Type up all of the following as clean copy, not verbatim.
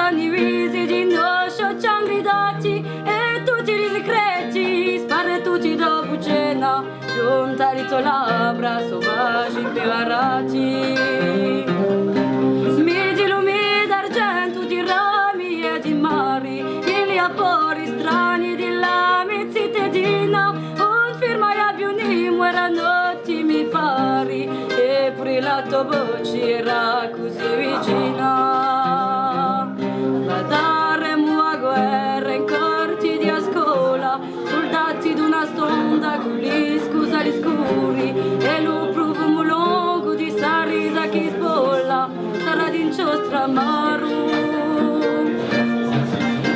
condivisi di indoscio ci han gridati e tutti i segreti spartuti dopo cena giunta le tue labbra selvaggi impreparati midi lumi d'argento di rami e di mari in liapori strani di lame cittadina un firmaia più nimo erano ottimi pari eppure la tua voce era così vicina daremo a guerra in corti di scuola soldati d'una stonda con gli scusali scuri e lo profumo lungo di sta risa che sbolla sarà d'inciostra amaro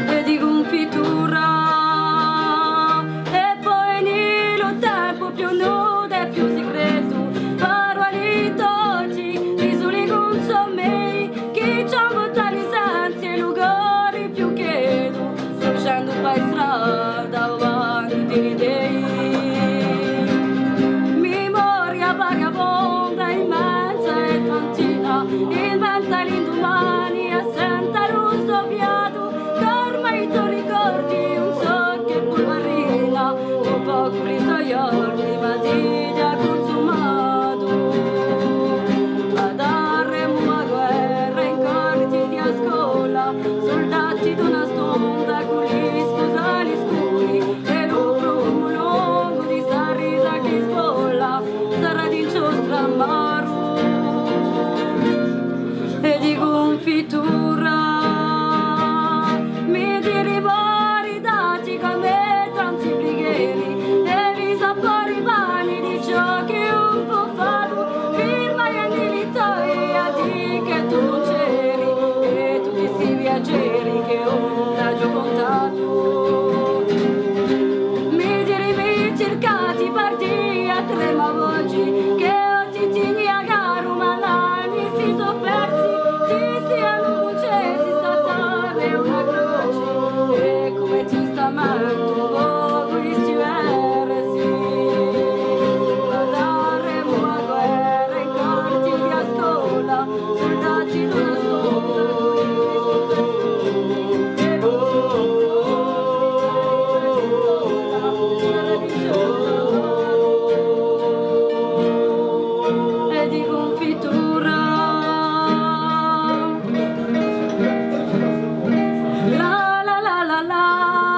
e di confitura e poi nello tempo più nudo e più segreto parole dolci risoli consomei che ci hanno buttato senza luoghi più chiedo lasciando poi strada avanti di dei memoria vagabonda immensa e fantina inventa l'indomani assenta lo soffiato che ormai tu ricordi un so che polvarina un po' con i suoi orli ma ti già consumato ma daremo a guerra in corti di scuola soldati d'una stonda con gli scusali scuri e lo profumo lungo di sta risa che sbolla sarà d'inciostra amaro e di confitura mi dirivori dati come tanti brighieri e li sapori vani di ciò che un po' fatto firma gli anelitoi a di che tu non c'eri e tutti questi viaggieri che un raggio contato mi dirivi cercati parti a trema voci che oggi ti a caro ma l'anni si sono persi ci siano concesi saltare una croce e come ti sta amando questi versi daremo a guerra in corti di scuola soldati d'una stonda e di confitura la la la la la